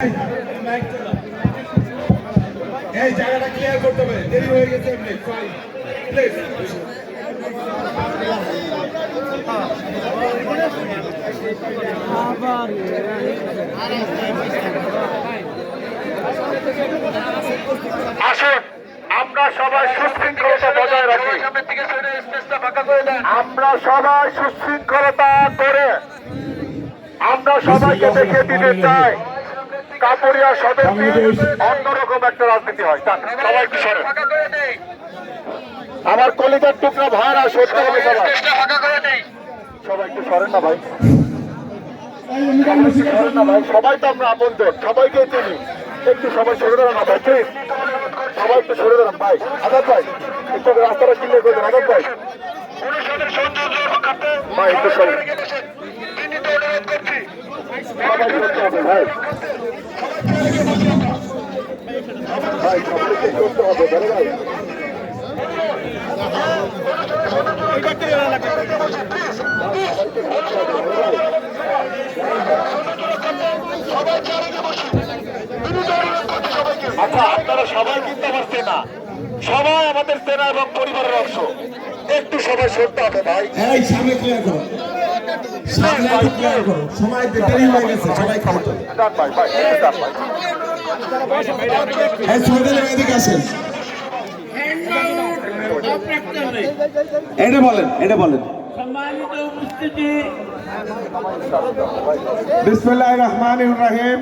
এই জায়গাটা ক্লিয়ার করতে হবে, দেরি হয়ে গেছে এমনি সরি প্লিজ। আসুন আমরা সবাই সুশৃঙ্খলতা বজায় রাখি। আমরা সবাই সুশৃঙ্খলতা করে আমরা সবাইকে দেখে দিতে চাই কাপুরিয়া সদস্য অন্যরকম একটা রাজনীতি হয়। সবাই একটু সরেন, আমার কলিজার টুকরা ভাইরা সরতে হবে। সবাই একটু সরেন না ভাই, সরেন না ভাই, সবাই তো আমরা আপনজন, সবাইকে চিনি। একটু সবাই সরে দাঁড়ান না ভাই, প্লিজ সবাই একটু সরে দাঁড়ান ভাই। আজাদ ভাই একটু রাস্তাটা ক্লিয়ার করে দেন। আজাদ ভাই ভাই একটু সরে সবাই করতে হবে ভাই, ভাই সবাইকে করতে হবে বড় ভাই। আচ্ছা আপনারা সবাই কিন্তু আমার সেনা, সবাই আমাদের সেনা এবং পরিবারের অংশ। একটু সবাই সরতে হবে ভাই। এই সামনে ক্লিয়ার করো, সামনে একটু ক্লিয়ার করো, সময় দেরি হয়ে গেছে, সবাই খাওয়া তো। ভাই ভাই ভাই এই ছোটদের এদিকে আসেন, এটা বলেন, এটা বলেন। সম্মানিত উপস্থিতি, বিসমিল্লাহির রহমানির রহিম।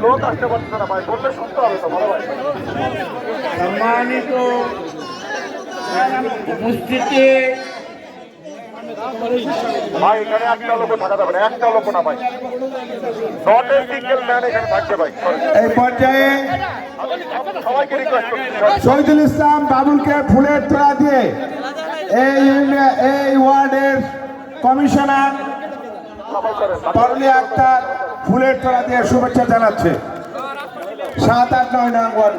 লোক আসতে পারছে না ভাই, বললে শুনতে হবে তো বড় ভাই। সম্মানিত উপস্থিতি, ভাই এখানে একটা লোক থাকা যাবে না, একটা লোক না ভাই, নট এ সিঙ্গেল ম্যান এখানে থাকবে ভাই। এই পর্যায়ে সবাইকে রিকোয়েস্ট করছি শহীদুল ইসলাম বাবুলকে ফুলের তোড়া দিয়ে এই ওয়ার্ডের কমিশনার পারুলিয়া আক্তার ফুলের তোড়া দিয়ে শুভেচ্ছা জানাচ্ছে। 7, 8, 9 নং ওয়ার্ড।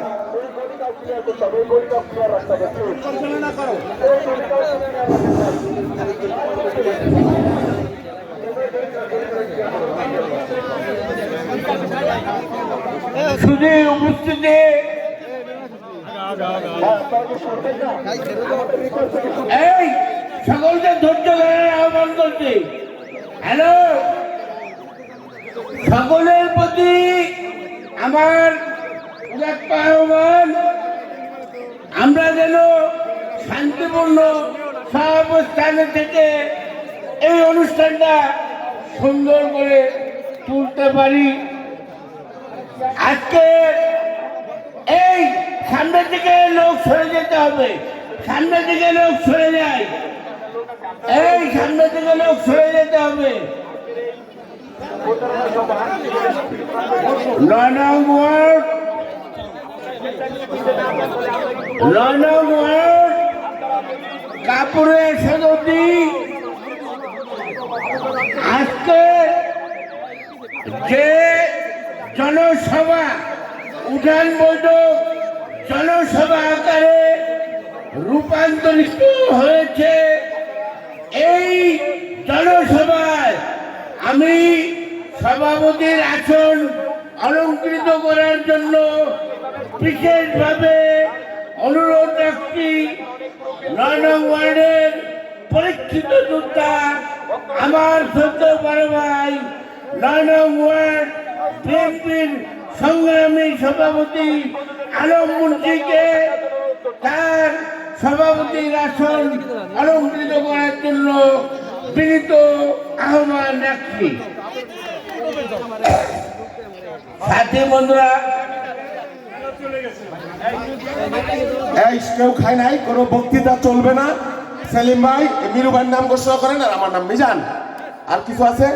শুধু উপস্থিতি, এই সকলকে ধৈর্য ধরার আহ্বান করছি। হ্যালো, সকলের প্রতি আমার আহ্বান, আমরা যেন শান্তিপূর্ণ সহাবস্থানে থেকে এই অনুষ্ঠানটা সুন্দর করে তুলতে পারি। আজকে এই সামনের দিকে লোক সরে যেতে হবে, সামনের দিকে লোক সরে যায়, এই সামনের দিকে লোক সরে যেতে হবে। 9 নং ওয়ার্ড, 9 নং ওয়ার্ড কাপুরের সদস্য আজকে যে জনসভা উঠান বৈঠক জনসভা আকারে রূপান্তরিত হয়েছে, এই জনসভায় আমি সভাপতির আসন অলঙ্কৃত করার জন্য বিশেষভাবে অনুরোধ রাখছি। 9 নং ওয়ার্ডের পরীক্ষিত যোদ্ধা আমার সদ্য বড় ভাই, 9 নং ওয়ার্ড বিএনপির সংগ্রামী সভাপতি আলম মুন্সিকে তার সভাপতির আসন অলঙ্কৃত করার জন্য বিনীত আহ্বান রাখছি। সাথী বন্ধুরা, এই কেউ খায় নাই, কোনো বক্তৃতা চলবে না। সেলিম ভাই মিরু ভাইয়ের নাম ঘোষণা করেন, আর আমার নাম মিজান। আর কিছু আছে?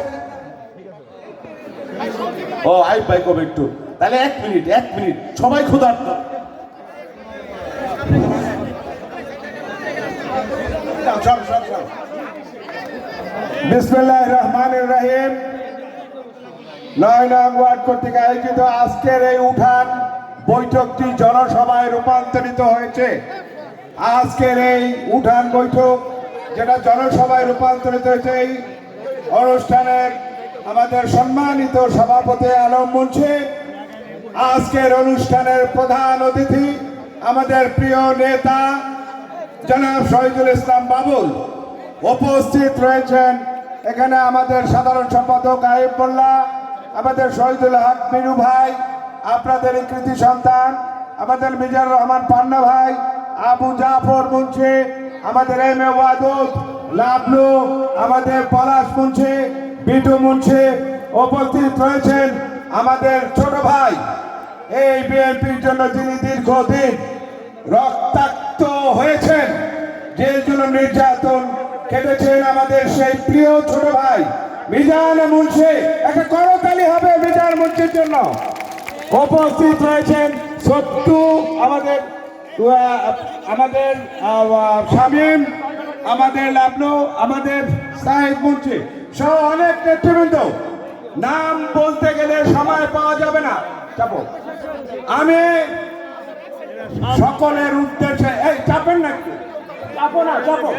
ও আইব ভাই কবে একটু, তাহলে 1 মিনিট, 1 মিনিট, সবাই ক্ষুধার্ত। বিসমিল্লাহির রহমানির রহিম। 9 নং ওয়ার্ড কর্তৃক আয়োজিত আজকের এই উঠান বৈঠকটি জনসভায় রূপান্তরিত হয়েছে। আজকের এই উঠান বৈঠক যেটা জনসভায় রূপান্তরিত হয়েছে, এই অনুষ্ঠানের আমাদের সম্মানিত সভাপতি আলম মুন্সি, আজকের অনুষ্ঠানের প্রধান অতিথি আমাদের প্রিয় নেতা জনাব শহীদুল ইসলাম বাবুল, উপস্থিত রয়েছেন এখানে আমাদের সাধারণ সম্পাদক আইব মোল্লা, আমাদের শহীদুল হক মিনু ভাই, আপনাদের কৃতি সন্তান আমাদের মিজানুর রহমান পান্না ভাই, আবু জাফর মুন্সি, আমাদের এম এ ওয়াদুদ, লাবলু, আমাদের পলাশ মুন্সি, বিটু মুন্সি, উপস্থিত রয়েছেন আমাদের ছোট ভাই, এই বিএনপির জন্য যিনি দীর্ঘদিন রক্তাক্ত হয়েছেন, জেল জুলুম নির্যাতন কেটেছেন, আমাদের সেই প্রিয় ছোট ভাই মিজান মুন্সি। একটা করতালি হবে মিজান মুন্সির জন্য। উপস্থিত রয়েছেন সত্তু, আমাদের শামীম, আমাদের লাবলু, আমাদের সাহেব মুন্সি সহ অনেক নেতৃবৃন্দ। নাম বলতে গেলে সময় পাওয়া যাবে না, চাপো। আমি সকলের উদ্দেশ্যে, এই চাপেন না, চাপো না, চাপো।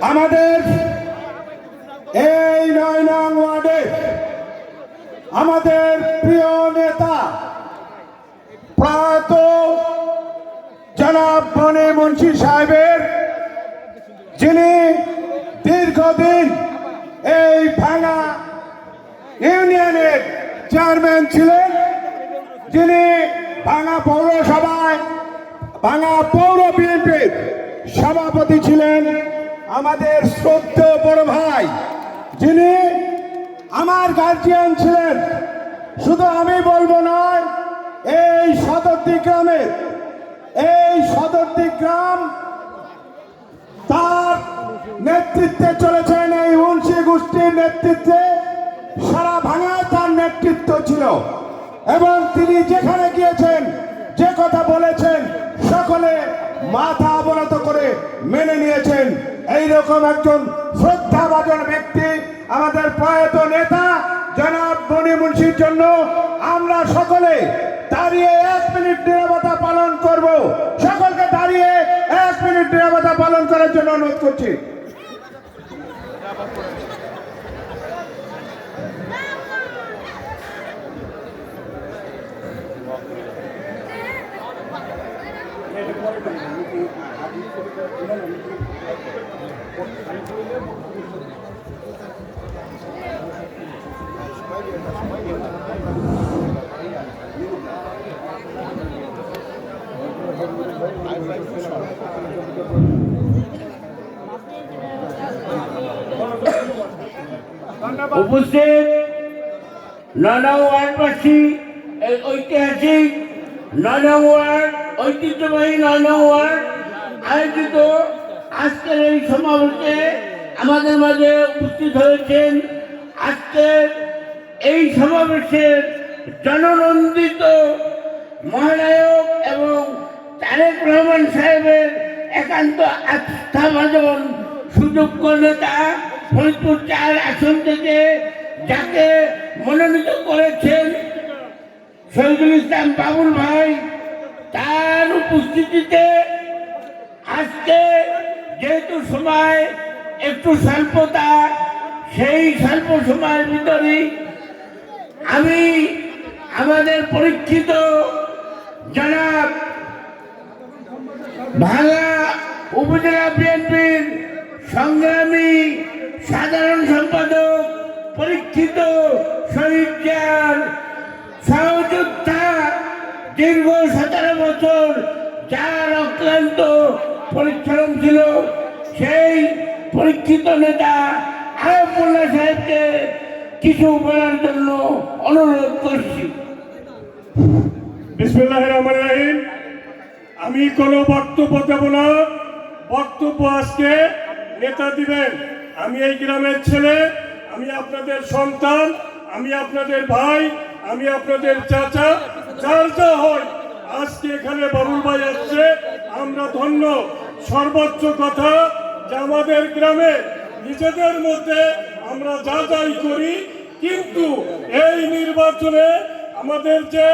আমাদের এই ৯ নং ওয়ার্ডে আমাদের প্রিয় নেতা প্রয়াত জনাব মনি মুন্সি সাহেবের, যিনি দীর্ঘদিন এই ভাঙা ইউনিয়নের চেয়ারম্যান ছিলেন, যিনি ভাঙা পৌরসভায়, ভাঙা পৌর বিএনপির সভাপতি ছিলেন, আমাদের শ্রদ্ধেয় বড় ভাই, যিনি আমার গার্জিয়ান ছিলেন। শুধু আমি বলবো নয়, এই সদরদি গ্রামের, এই সদরদি গ্রাম তার নেতৃত্বে চলেছেন, এই মুন্সি গোষ্ঠীর নেতৃত্বে সারা ভাঙায় তার নেতৃত্ব ছিল, এবং তিনি যেখানে গিয়েছেন, যে কথা বলেছেন, সকলে মাথা অবনত করে মেনে নিয়েছেন। এইরকম একজন শ্রদ্ধাভাজন ব্যক্তি আমাদের প্রয়াত নেতা জনাব মনি মুন্সির জন্য আমরা সকলে দাঁড়িয়ে 1 মিনিট নীরবতা পালন করব। সকলকে দাঁড়িয়ে 1 মিনিট নীরবতা পালন করার জন্য অনুরোধ করছি। উপস্থিত ৯ নং ওয়ার্ডবাসী, এই ঐতিহাসিক ৯ নং ওয়ার্ড, ঐতিহ্যবাহী ৯ নং ওয়ার্ড আয়োজিত আজকের এই সমাবেশে আমাদের মাঝে উপস্থিত হয়েছেন। আজকের এই সমাবেশের জননন্দিত মহানায়ক এবং তারেক রহমান সাহেবের একান্ত আস্থাভাজন সুযোগ্য নেতা, ফরিদপুর ৪ আসন থেকে যাকে মনোনীত করেছেন শহীদুল ইসলাম বাবুল ভাই, তার উপস্থিতিতে আজকে যেহেতু সময় একটু স্বল্পতা, সেই স্বল্প সময়ের ভিতরে আমি আমাদের পরীক্ষিত জনাব ভাঙা উপজেলা বিএনপির সংগ্রামী সাধারণ সম্পাদক, পরীক্ষিত শহীদ জিয়ার সহযোদ্ধা, দীর্ঘ 17 বছর যার অক্লান্ত পরিশ্রম ছিল, সেই পরীক্ষিত নেতা আইব মোল্লা সাহেবকে কিছু বলার জন্য অনুরোধ করছি। বিসমিল্লাহির রহমানির রহিম। আমি কোনো বক্তব্য দেব না, বক্তব্য আজকে নেতা দিবেন। আমি এই গ্রামের ছেলে, আমি আপনাদের সন্তান, আমি আপনাদের ভাই, আমি আপনাদের চাচা, যার যা হয় আজকে এখানে বাবুল ভাই আসছে, আমরা ধন্য। সর্বোচ্চ কথা যে আমাদের গ্রামে নিজেদের মধ্যে আমরা যা যাই করি, কিন্তু এই নির্বাচনে আমাদের যে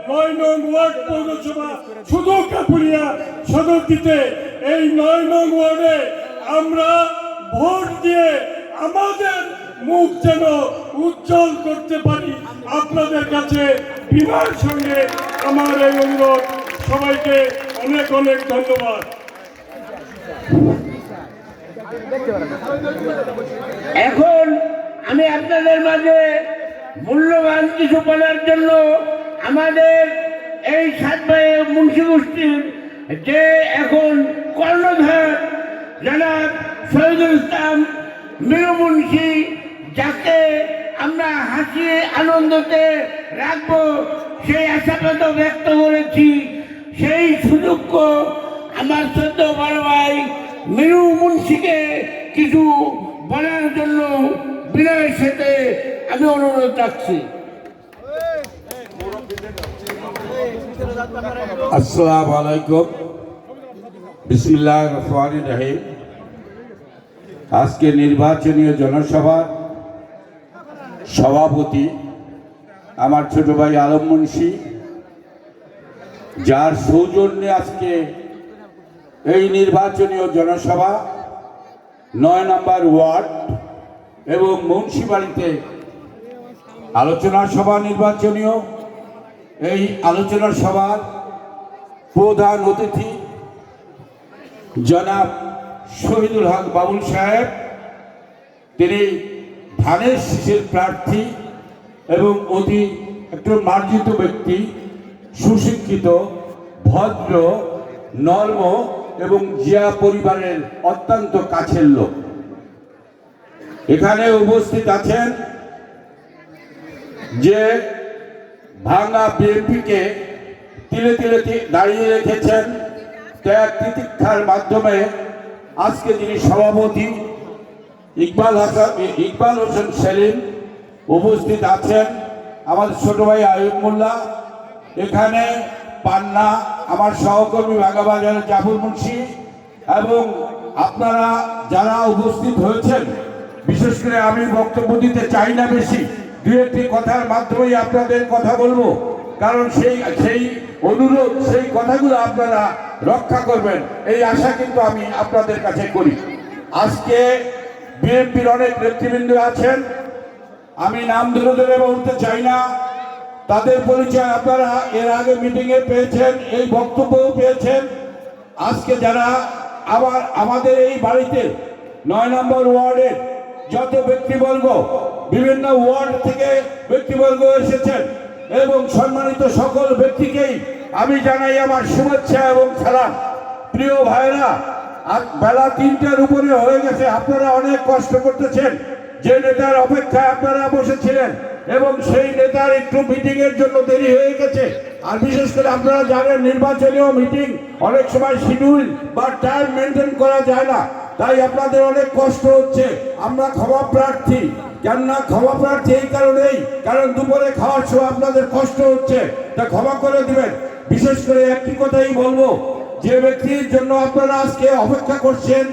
৯ নং ওয়ার্ড পৌরসভা শুধু কাপুরিয়া সদর দিতে, এই ৯ নং ওয়ার্ডে আমরা ভোট দিয়ে আমাদের মুখ যেন উজ্জ্বল করতে পারি আপনাদের কাছে বিনয়ের সঙ্গে আমার এই অনুরোধ। সবাইকে অনেক অনেক ধন্যবাদ। এখন আমি আপনাদের মাঝে মূল্যবান কিছু বলার জন্য আমাদের এই সাত ভাইয়ের মুন্সি গোষ্ঠীর যে এখন কর্ণধার জনাব শহীদুল ইসলাম মীর মুন্সি, যাকে আমরা হাসি আনন্দতে রাখবো সেই আশাবাদ ব্যক্ত করেছি, সেই সুযোগ্য আমার ছোট বড় ভাই মীর মুন্সিকে কিছু বলার জন্য বিনয়ের সাথে আমি অনুরোধ রাখছি। আসসালামু আলাইকুম, বিসমিল্লাহির রহমানির রহিম। আজকে নির্বাচনীয় জনসভার সভাপতি আমার ছোট ভাই আলম মুন্সি, যার সৌজন্যে আজকে এই নির্বাচনীয় জনসভা ৯ নম্বর ওয়ার্ড এবং মুন্সিবাড়িতে আলোচনা সভা নির্বাচনীয়। এই আলোচনা সভার প্রধান অতিথি জনাব শহীদুল হক বাবুল সাহেব, তিনি ধানের শীষের প্রার্থী এবং অতি একটু মার্জিত ব্যক্তি, সুশিক্ষিত, ভদ্র, নর্ম এবং জিয়া পরিবারের অত্যন্ত কাছের লোক। এখানে উপস্থিত আছেন যে ভাঙা বিএনপিকে তিলে তিলে দাঁড়িয়ে রেখেছেন ত্যাগ তিতিক্ষার মাধ্যমে। আজকে যিনি সভাপতি ইকবাল হোসেন সেলিম, উপস্থিত আছেন আমাদের ছোট ভাই আয়ুব মোল্লা, এখানে পান্না আমার সহকর্মী বাগাবাজারের জাফর মুন্সি, এবং আপনারা যারা উপস্থিত হয়েছেন, বিশেষ করে আমি বক্তব্য দিতে চাই না বেশি, দু একটি কথার মাধ্যমেই আপনাদের কথা বলবো, কারণ সেই অনুরোধ, সেই কথাগুলো আপনারা রক্ষা করবেন এই আশা কিন্তু আমি আপনাদের কাছে করি। আজকে বিএনপির অনেক নেতৃবৃন্দ আছেন, আমি নাম ধরে ধরে বলতে চাই না, তাদের পরিচয় আপনারা এর আগে মিটিংয়ে পেয়েছেন, এই বক্তব্যও পেয়েছেন। আজকে যারা আবার আমাদের এই বাড়িতে ৯ নম্বর ওয়ার্ডের যত ব্যক্তিবর্গ, বিভিন্ন ওয়ার্ড থেকে ব্যক্তিবর্গ এসেছেন, এবং সম্মানিত সকল ব্যক্তিকেই আমি জানাই আমার শুভেচ্ছা এবং সালাম। প্রিয় ভাইরা, আজ বেলা ৩টার উপরে হয়ে গেছে, আপনারা অনেক কষ্ট করতেছেন, যে নেতার অপেক্ষায় আপনারা বসেছিলেন, এবং সেই নেতার একটু মিটিংয়ের জন্য দেরি হয়ে গেছে। আর বিশেষ করে আপনারা জানেন নির্বাচনীয় মিটিং অনেক সময় শিডিউল বা টাইম মেনটেন করা যায় না, তাই আপনাদের অনেক কষ্ট হচ্ছে। আমরা ক্ষমা প্রার্থী, কেননা ক্ষমা প্রার্থী এই কারণেই, কারণ দুপুরে খাওয়ার সময় আপনাদের কষ্ট হচ্ছে, তা ক্ষমা করে দিবেন। বিশেষ করে একটি কথাই বলবো, যে ব্যক্তির জন্য আপনারা আজকে অপেক্ষা করছেন,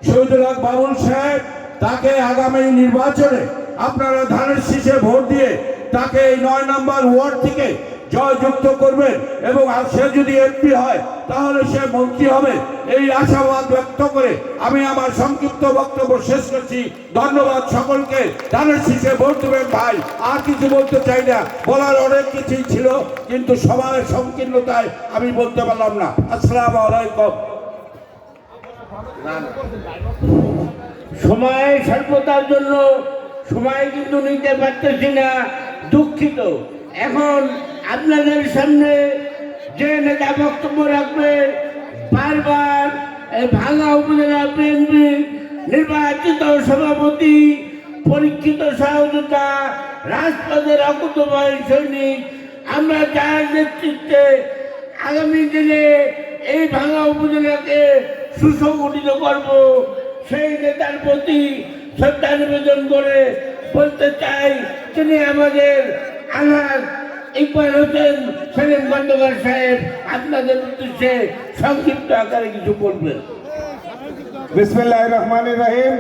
শহীদুল হক বাবুল সাহেব, তাকে আগামী নির্বাচনে আপনারা ধানের শীষে ভোট দিয়ে তাকে এই ৯ নম্বর ওয়ার্ড থেকে জয়যুক্ত করবেন, এবং সে যদি এমপি হয় তাহলে সে মন্ত্রী হবে, এই আশাবাদ ব্যক্ত করে আমি আমার সংক্ষিপ্ত বক্তব্য শেষ করছি। ধন্যবাদ সকলকে। ধানের শীষে ভোট দেবেন ভাই, আর কিছু বলতে চাই না, বলার অনেক কিছুই ছিল, কিন্তু সময়ের সংকীর্ণতায় আমি বলতে পারলাম না। আসসালামু আলাইকুম। সময়ের স্বল্পতার জন্য সময় কিন্তু নিতে পারতেছি না, দুঃখিত। এখন আপনাদের সামনে যে নেতা বক্তব্য রাখবে, বারবার এই ভাঙা উপজেলা বিএনপি নির্বাচিত সভাপতি, পরীক্ষিত সহযোগিতা, রাজপথের অকুতভয় সৈনিক, আমরা যার নেতৃত্বে আগামী দিনে এই ভাঙা উপজেলাকে সুসংগঠিত করব, সেই নেতার প্রতি শ্রদ্ধা নিবেদন করে বলতে চাই, তিনি আমাদের আনার ইকবাল হোসেন সেলিম খন্দকার সাহেব আপনাদের উদ্দেশ্যে সংক্ষিপ্ত আকারে কিছু বলবেন। বিসমিল্লাহির রহমানির রহিম।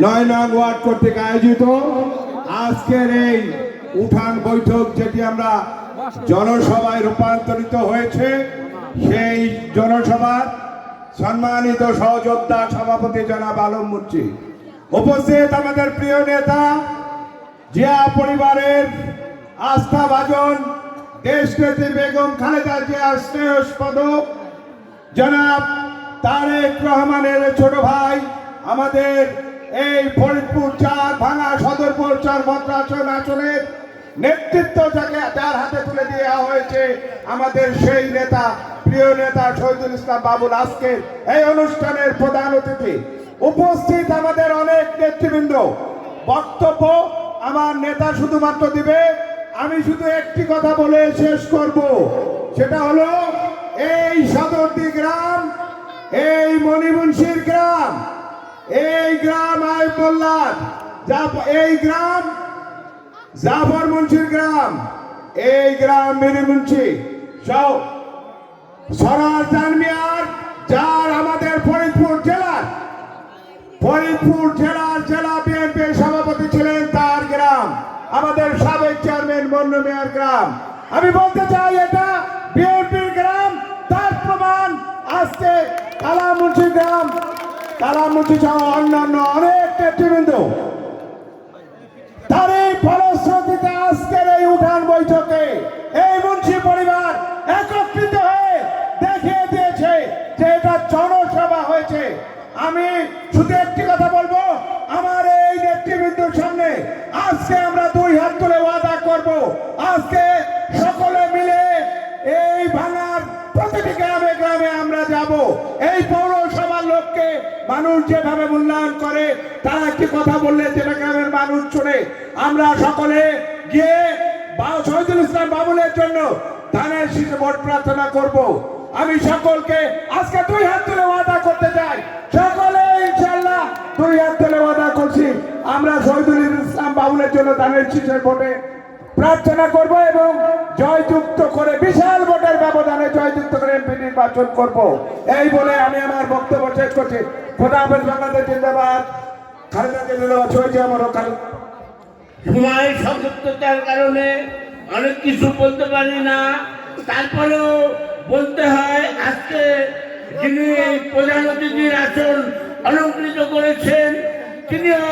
৯ নং ওয়ার্ড কর্তৃক আয়োজিত আজকের এই উঠান বৈঠক, যেটি আমরা জনসভায় রূপান্তরিত হয়েছে, সেই জনসভার সম্মানিত সহযোদ্ধা সভাপতি জনাব আলম মুন্সি, উপস্থিত আমাদের প্রিয় নেতা জিয়া পরিবারের আস্থাভাজন দেশনেত্রী বেগম খালেদা জিয়ার স্নেহস্পদ জনাব তারেক রহমানের ছোট ভাই, আমাদের এই ফরিদপুর 4 ভাঙা সদরপুর 4 ভদ্রাসন আসনের নেতৃত্ব যার হাতে তুলে দেওয়া হয়েছে আমাদের সেই নেতা, প্রিয় নেতা শহীদুল ইসলাম বাবুল আজকের এই অনুষ্ঠানের প্রধান অতিথি। উপস্থিত আমাদের অনেক নেতৃবৃন্দ। বক্তব্য আমার নেতা শুধুমাত্র দিবে, আমি শুধু একটি কথা বলে শেষ করব, সেটা হলো এই সদরদি গ্রাম, এই মণিমুন্সির গ্রাম, এই গ্রাম আইবুল্লাহ, এই গ্রাম জাফর মুন্সির গ্রাম, এই গ্রাম মীরমুন্সি সরার জানমিয়ার, যার আমাদের ফরিদপুর জেলার জেলা বিএনপির সভাপতি ছিলেন, তার গ্রাম, আমাদের সাবেক চেয়ারম্যান মন্নু মিয়ার গ্রাম। আমি বলতে চাই এটা বিএনপির গ্রাম, তার প্রমাণ আজকে কালামুন্সি গ্রাম, কালামুন্সি সহ অন্যান্য অনেক নেতৃবৃন্দ। তার এই ফলশ্রুতিতে আজকের এই উঠান বৈঠকে এই মুন্সি পরিবার একত্রিত হয়ে দেখিয়ে দিয়েছে যে এটা জনসভা হয়েছে। আমি শুধু একটি কথা বলবো, আমার এই নেতৃবৃন্দের সামনে আজকে আমরা 2 হাত তুলে ওয়াদা করব, আজকে সকলে মিলে এই ভাঙার প্রতিটি গ্রামে গ্রামে আমরা যাব। এই পৌরসভার লোককে মানুষ যেভাবে মূল্যায়ন করে, তারা একটি কথা বললে যেটা গ্রামের মানুষ শুনে, আমরা সকলে গিয়ে শহীদুল ইসলাম বাবুলের জন্য ধানের শীষে ভোট প্রার্থনা করব। আমি সকলকে আজকে 2 হাত তুলে ওয়াদা করতে চাই, সকলে ইনশাআল্লাহ 2 হাত তুলে ওয়াদা করছি, আমরা শহীদুল ইসলাম বাবুলের জন্য ধানের শীষের ভোটে প্রার্থনা করব এবং জয়যুক্ত করে বিশাল ভোটের ব্যবধানে জয়যুক্ত করে এমপি নির্বাচন করব। এই বলে আমি আমার বক্তব্য শেষ করছি। খোদা হাফেজ, বাংলাদেশ জিন্দাবাদ, খালেদাকে জিন্দাবাদ, শহীদ আমারও সময় সংক্ষিপ্ততার কারণে অনেক কিছু বলতে পারি না, তারপরেও বলতে হয় আজকে যিনি এই প্রধান অতিথির আসন অলঙ্কৃত করেছেন, তিনিও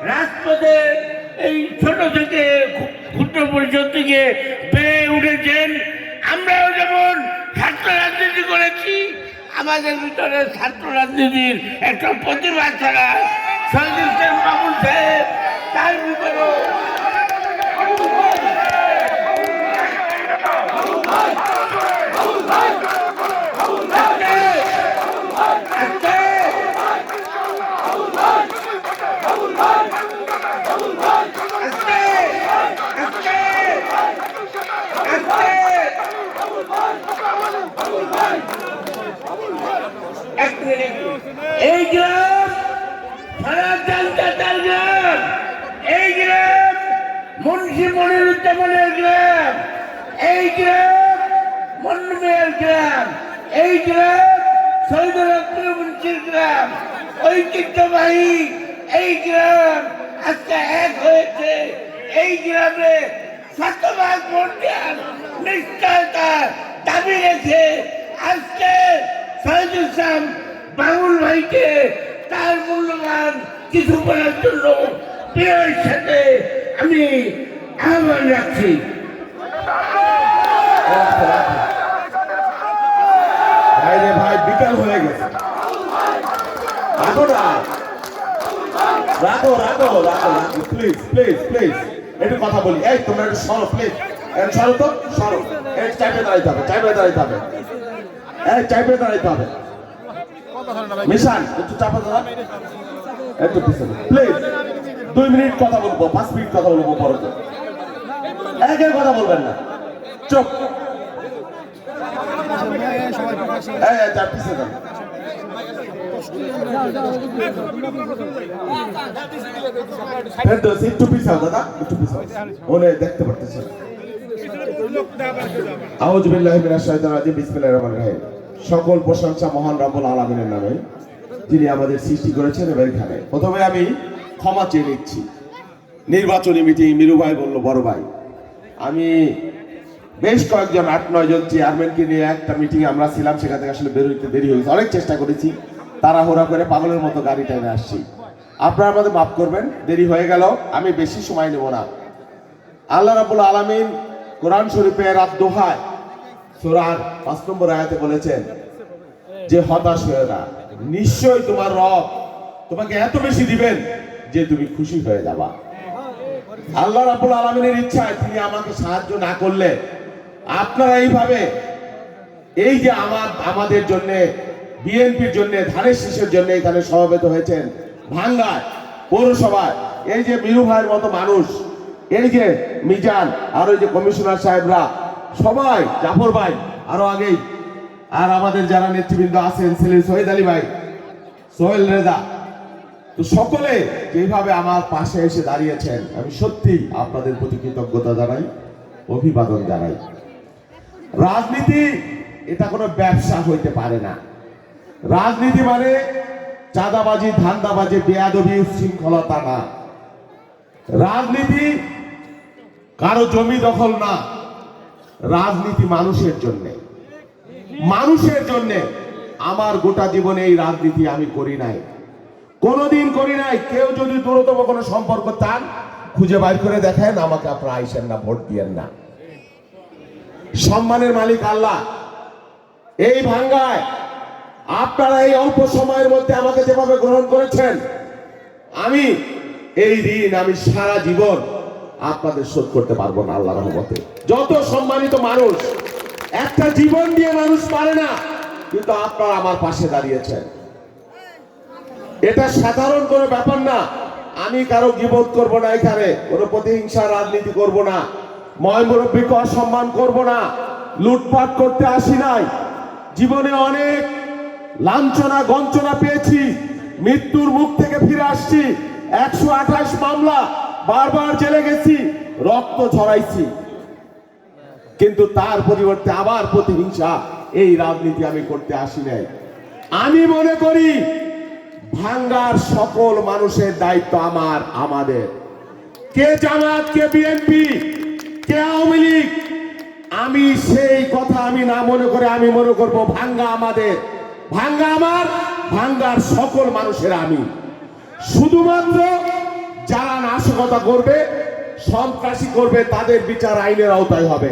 রাজপথে এই ছোট থেকে ক্ষুদ্র পরিষদ থেকে বেড়ে উঠেছেন। আমরাও যেমন ছাত্র রাজনীতি করেছি, আমাদের ভিতরে ছাত্র রাজনীতির একটা প্রতিভা ছাড়া শহীদুল ইসলাম বাবুল সাহেব তার ভিতরে এই গ্রাম সারা জানতার গ্রাম, এই গ্রাম মুন্সি মনিরুজ্জামানের গ্রাম, এই গ্রাম মন্নু মিয়ার গ্রাম, এই গ্রাম শহীদুল মুন্সির গ্রাম, ঐতিহ্যবাহী এই গ্রাম আজকে এক হয়েছে। এই গ্রামে শতভাগ ভোট দেওয়ার নিশ্চয়তা দাবি রেখে আজকে শহীদুল ইসলাম বাবুল ভাইকে তার মূল্যবান কিছু করার জন্য প্রিয়ের সাথে আমি আহ্বান রাখছি। ভাই বিকাল হয়ে গেছে, রাখো না, রাখো রাখো রাখো, প্লিজ প্লিজ প্লিজ একটু কথা বলি। এই তোমরা একটু সরো প্লিজ, সরো তো সরো, এই চাইপে দাঁড়াইতে হবে, চাইপে দাঁড়াইতে হবে, এই চাইপে দাঁড়াইতে হবে। মিশান একটু চাপা দাঁড়া, একটু পিছনে প্লিজ। 2 মিনিট কথা বলবো, 5 মিনিট কথা বলবো, পরে একের কথা বলবেন না, চুপ। এই যা পিছনে যান, একটু পিছাও দাদা, একটু পিছাও, ওনে দেখতে পারতেছে। আউযু বিল্লাহি মিনাশ শাইতানির রাজিম, বিসমিল্লাহির রহমানির রহিম। সকল প্রশংসা মহান রব্বুল আলামিনের নামে, যিনি আমাদের সৃষ্টি করেছেন। এবং এখানে প্রথমে আমি ক্ষমা চেয়ে নিচ্ছি। নির্বাচনী মিটিং, মিরু ভাই বলল বড় ভাই, আমি বেশ কয়েকজন 8-9 জন চেয়ারম্যানকে নিয়ে একটা মিটিং আমরা ছিলাম, সেখান থেকে আসলে বেরোতে দেরি হয়েছে। অনেক চেষ্টা করেছি, তাড়াহুড়া করে পাগলের মতো গাড়ি টাইনে আসছি। আপনারা আমাদের মাফ করবেন, দেরি হয়ে গেল। আমি বেশি সময় নেব না। আল্লাহ রাব্বুল আলামিন কোরআন শরীফের দোহায় সূরার 5 নম্বর আয়াতে বলেছেন যে হতাশ হয়ে না, নিশ্চয়ই তোমার রব তোমাকে এত বেশি দিবেন যে তুমি খুশি হয়ে যাবা। আল্লাহ রাব্বুল আলামিনের ইচ্ছায় তিনি আমাকে সাহায্য না করলে আপনারা এইভাবে এই যে আমাদের জন্য, বিএনপির জন্য, ধানের শীষের জন্য এখানে সমবেত হয়েছেন ভাঙ্গায় পৌরসভায়, এই যে মিরু ভাইয়ের মতো মানুষ, এই যে মিজান, আর ওই যে কমিশনার সাহেবরা সবাই, জাফর ভাই আরো আগেই, আর আমাদের যারা নেতৃবৃন্দ আছেন, ছেলে শহীদ আলী ভাই, সোহেল রেজা, তো সকলে যেভাবে আমার পাশে এসে দাঁড়িয়েছেন, আমি সত্যি আপনাদের প্রতি কৃতজ্ঞতা জানাই, অভিবাদন জানাই। রাজনীতি এটা কোনো ব্যবসা হইতে পারে না। রাজনীতি মানে চাঁদাবাজি, ধান্দাবাজি, বেয়াদবি, উচ্ছৃঙ্খলতা না। রাজনীতি কারো জমি দখল না। রাজনীতি মানুষের জন্য, মানুষের জন্য। আমার গোটা জীবনে এই রাজনীতি আমি করি নাই, কোনোদিন করি নাই। কেউ যদি দূরতম কোনো সম্পর্ক চান খুঁজে বাইর করে দেখেন, আমাকে আপনারা আইসেন না, ভোট দিয়েন না। সম্মানের মালিক আল্লাহ। এই ভাঙ্গায় আপনারা এই অল্প সময়ের মধ্যে আমাকে যেভাবে গ্রহণ করেছেন, আমি এই ঋণ আমি সারা জীবন আপনাদের শোধ করতে পারবো না আল্লাহর রহমতে। যত সম্মানিত মানুষ, একটা জীবন দিয়ে মানুষ পারে না, কিন্তু আপনারা আমার পাশে দাঁড়িয়েছেন। এটা সাধারণ কোনো ব্যাপার না। আমি কারো গীবত করব না, এখানে কোনো প্রতিহিংসা রাজনীতি করব না, ময় মুরব্বীকে অসম্মান করব না, লুটপাট করতে আসি নাই। জীবনে অনেক লাঞ্ছনা গঞ্চনা পেয়েছি, মৃত্যুর মুখ থেকে ফিরে আসছি, 128 মামলা, বারবার জেলে গেছি, রক্ত ঝরাইছি, কিন্তু তার পরিবর্তে আবার প্রতিহিংসা, এই রাজনীতি আমি করতে আসি নাই। আমি মনে করি ভাঙ্গার সকল মানুষের দায়িত্ব আমার, আমাদের। কে জামাত, কে বিএনপি, কে আওয়ামী লীগ, আমি সেই কথা আমি না মনে করে আমি মনে করব ভাঙ্গা আমাদের, ভাঙ্গা আমার, ভাঙ্গার সকল মানুষের আমি। শুধুমাত্র যারা নাশকতা করবে, সন্ত্রাসী করবে, তাদের বিচার আইনের আওতায় হবে।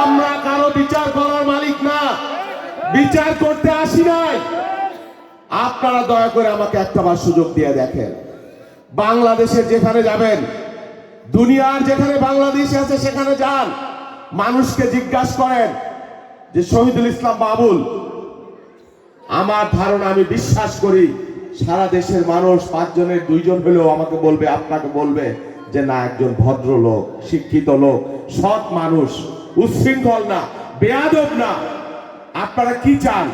আমরা কারো বিচার করার মালিক না, বিচার করতে আসি নাই। আপনারা দয়া করে আমাকে একটাবার সুযোগ দিয়ে দেখেন। বাংলাদেশের যেখানে যাবেন, দুনিয়ার যেখানে বাংলাদেশ আছে সেখানে যান, মানুষকে জিজ্ঞাসা করেন যে শহীদুল ইসলাম বাবুল, আমার ধারণা, আমি বিশ্বাস করি সারা দেশের মানুষ 5 জনের 2 জন হলেও আমাকে বলবে, আপনাকে বলবে যে না, একজন ভদ্রলোক, শিক্ষিত লোক, সৎ মানুষ, উচ্ছৃঙ্খল না, বেয়াদব না। আপনারা কি চান?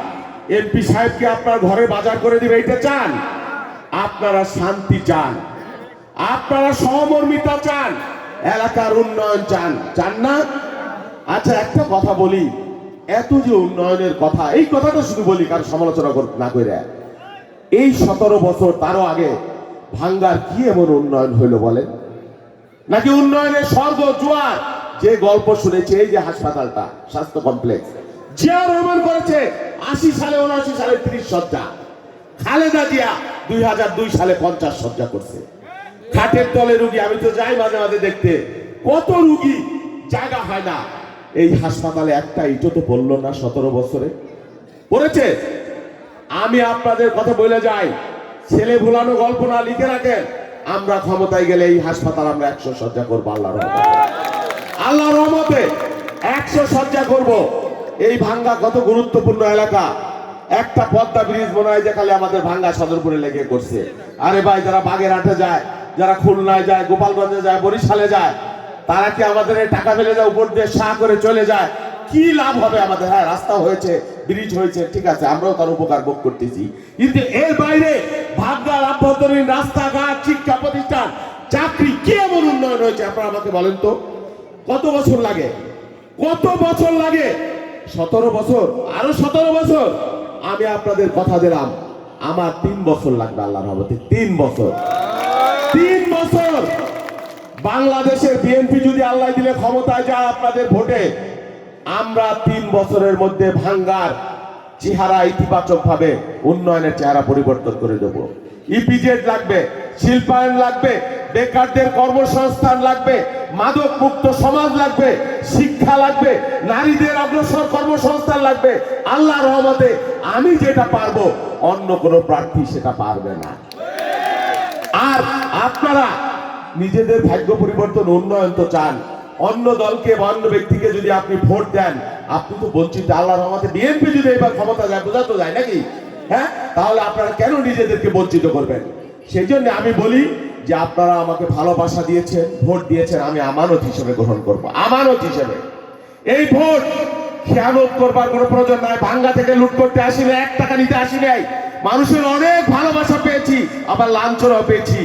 এমপি সাহেবকে আপনার ঘরে বাজার করে দিবে, এটা চান? আপনারা শান্তি চান, আপনারা সহমর্মিতা চান, এলাকার উন্নয়ন চান, চান না? আচ্ছা, একটা কথা বলি, এত যে উন্নয়নের কথা, এই কথাটা শুধু বলি কারণ সমালোচনা না করে, এই 17 বছর তারও আগে ভাঙ্গার কি এমন উন্নয়ন হইলো বলেন? নাকি উন্নয়নের স্বর্গ জোয়ার? যে গল্প শুনেছে, এই যে হাসপাতালটা, স্বাস্থ্য কমপ্লেক্স জিয়া রহমান করেছে 80 সালে, 79 সালে 30 শয্যা। খালেদা জিয়া 2002 সালে 50 শয্যা করছে। খাটের তলে রুগী, আমি তো যাই মাঝে মাঝে দেখতে, কত রুগী, জায়গা হয় না। এই হাসপাতালে একটা ইটও তো পড়লো না 17 বছরে, পড়েছে? আমি আপনাদের কথা বলে যাই, ছেলে ভুলানো গল্প না, লিখে রাখেন। আমরা ক্ষমতায় গেলে এই হাসপাতাল আমরা 100 শয্যা করবো আল্লাহর রহমতে। আল্লাহর রহমতে 100 শয্যা করব। এই ভাঙ্গা কত গুরুত্বপূর্ণ এলাকা, একটা পদ্মা ব্রিজ মনে হয় যে খালি আমাদের ভাঙ্গা সদরপুরে লেগে করছে। আরে ভাই, যারা বাগেরহাটে যায়, যারা খুলনায় যায়, গোপালগঞ্জে যায়, বরিশালে যায়, তারা কি আমাদের এই টাকা ফেলে যায়, উপর দিয়ে শাহ করে চলে যায়? কি লাভ হবে আমাদের? হ্যাঁ, রাস্তা হয়েছে, ব্রিজ হয়েছে, ঠিক আছে, আমরাও তার উপকার ভোগ করতেছি, কিন্তু এর বাইরে ভাঙ্গার আভ্যন্তরীণ রাস্তাঘাট, শিক্ষা প্রতিষ্ঠান, চাকরি, কি এমন উন্নয়ন হয়েছে আপনারা আমাকে বলেন তো? কত বছর লাগে? কত বছর লাগে? 17 বছর, আরো 17 বছর। আমি আপনাদের কথা দিলাম, আমার 3 বছর লাগবে আল্লাহর রহমতে। 3 বছর, 3 বছর। বাংলাদেশের বিএনপি যদি আল্লাহ দিলে ক্ষমতায় যায় আপনাদের ভোটে, আমরা 3 বছরের মধ্যে ভাঙ্গার চেহারা ইতিবাচক ভাবে উন্নয়নের চেহারা পরিবর্তন করে দেব। ইপিজেড লাগবে, শিল্পায়ন লাগবে, বেকারদের কর্মসংস্থান লাগবে, মাদক মুক্ত সমাজ লাগবে, শিক্ষা লাগবে, নারীদের অগ্রসর কর্মসংস্থান লাগবে। আল্লাহর রহমতে আমি যেটা পারবো অন্য কোনো প্রার্থী সেটা পারবে না। আর আপনারা নিজেদের ভাগ্য পরিবর্তন উন্নয়ন তো চান, অন্য দলকে বা অন্য ব্যক্তিকে যদি আপনি ভোট দেন আপনি তো বঞ্চিত। আল্লাহর রহমতে বিএনপি যদি এবার ক্ষমতা যায়, বোঝা তো যায় নাকি? হ্যাঁ, তাহলে আপনারা কেন নিজেদেরকে বঞ্চিত করবেন? সেই জন্য আমি বলি যে আপনারা আমাকে ভালোবাসা দিয়েছেন, ভোট দিয়েছেন, আমি আমানত হিসেবে গ্রহণ করব, আমানত হিসেবে। এই ভোট খেয়ানত করবার কোনো প্রয়োজন নাই। ভাঙ্গা থেকে লুট করতে আসি না, 1 টাকা নিতে আসি নাই। মানুষের অনেক ভালোবাসা পেয়েছি, আবার লাঞ্ছনাও পেয়েছি।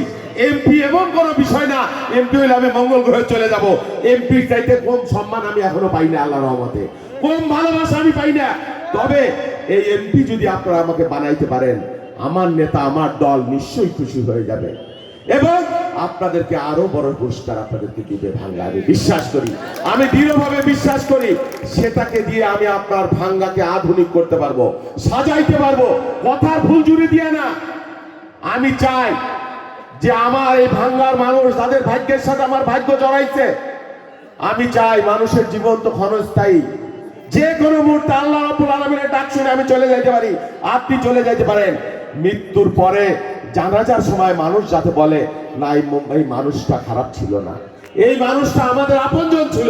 এমপি এমন কোনো বিষয় না, এমপি হইলে আমি মঙ্গল গ্রহে চলে যাব। এমপির চাইতে কম সম্মান আমি এখনো পাই না, আল্লাহর রহমতে কম ভালোবাসা আমি পাই না। তবে এই এমপি যদি আপনারা আমাকে বানাইতে পারেন, আমার নেতা, আমার দল নিশ্চয়ই খুশি হয়ে যাবে এবং আপনাদেরকে আরো বড় পুরস্কার আপনাদেরকে দিবে ভাঙ্গা। আমি বিশ্বাস করি, আমি দৃঢ়ভাবে বিশ্বাস করি, সেটাকে দিয়ে আমি আপনার ভাঙ্গাকে আধুনিক করতে পারবো, সাজাইতে পারবো, কথার ফুলঝুরি দিয়ে না। আমি চাই যে আমার এই ভাঙ্গার মানুষ, যাদের ভাগ্যের সাথে আমার ভাগ্য জড়াইছে, আমি চাই মানুষের জীবন তো ক্ষণস্থায়ী। যে কোনো মুহূর্তে আল্লাহ রাব্বুল আলামিনের ডাক শুনে আমি চলে যাইতে পারি, আপনি চলে যাইতে পারেন। মৃত্যুর পরে জানাজার সময় মানুষ যাতে বলে না এই মানুষটা খারাপ ছিল না, এই মানুষটা আমাদের আপনজন ছিল,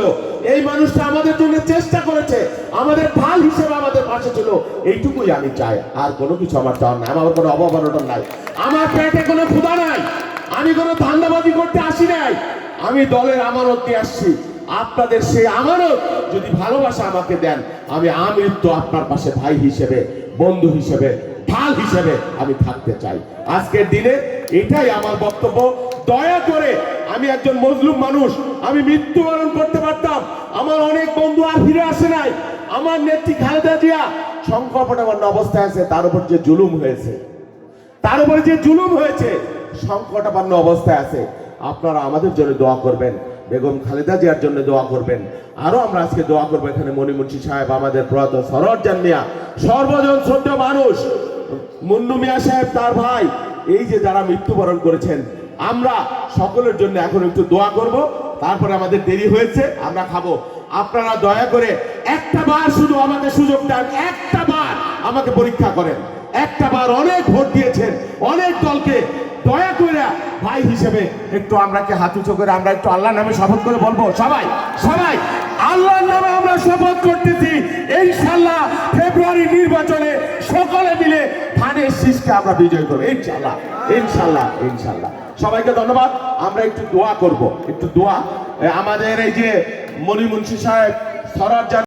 এই মানুষটা আমাদের জন্য চেষ্টা করেছে, আমাদের ঢাল হিসেবে আমাদের পাশে ছিল। এইটুকুই আমি চাই, আর কোনো কিছু আমার চাওয়ার নাই। আমার কোনো অভাব অনটন নাই, আমার পেটে কোনো ক্ষুধা নাই, আমি কোনো ধান্দাবাজি করতে আসি নাই। আমি দলের আমানত দিয়ে আসছি। আপনাদের সেই আমানত যদি ভালোবাসা আমাকে দেন, আমি আমৃত্যু আপনার পাশে ভাই হিসেবে, বন্ধু হিসেবে, ঢাল হিসেবে আমি থাকতে চাই। আজকের দিনে এটাই আমার বক্তব্য। দয়া করে, আমি একজন মজলুম মানুষ, আমি মৃত্যুবরণ করতে পারতাম, আমার অনেক বন্ধু আর ফিরে আসে নাই। আমার নেত্রী খালেদা জিয়া সংকটাপন্ন অবস্থায় আছে, তার উপর যে জুলুম হয়েছে, তার উপরে যে জুলুম হয়েছে, সংকটাপন্ন অবস্থায় আছে। আপনারা আমাদের জন্য দোয়া করবেন, বেগম খালেদা জিয়ার জন্য দোয়া করবেন। আরো আমরা আজকে দোয়া করবো। এখানে মনিমুন্সি সাহেব, আমাদের প্রয়াত সরোয়ারজান মিয়া, সর্বজন শ্রদ্ধেয় মানুষ, মুন্নু মিয়া সাহেব তার ভাই, এই যে যারা মৃত্যুবরণ করেছেন, আমরা সকলের জন্য এখন একটু দোয়া করব। তারপরে আমাদের দেরি হয়েছে, আমরা খাবো। আপনারা দয়া করে একটা বার শুধু আমাকে সুযোগ দেন, একটা বার আমাকে পরীক্ষা করেন, একটা বার। অনেক ভোট দিয়েছেন অনেক দলকে, দয়া করে ভাই হিসেবে একটু আমরা কি হাত উঁচু করে আমরা একটু আল্লাহর নামে শপথ করে বলবো? সবাই সবাই আল্লাহর নামে আমরা শপথ করতেছি, ইনশাআল্লাহ ফেব্রুয়ারি নির্বাচনে সকলে মিলে ধানের শীষকে আমরা বিজয় করবো, ইনশাআল্লাহ ইনশাআল্লাহ ইনশাআল্লাহ। সবাইকে ধন্যবাদ। আমরা একটু দোয়া করব, একটু দোয়া। আমাদের এই যে মনিমুন্সি সাহেব, সরোয়ারজান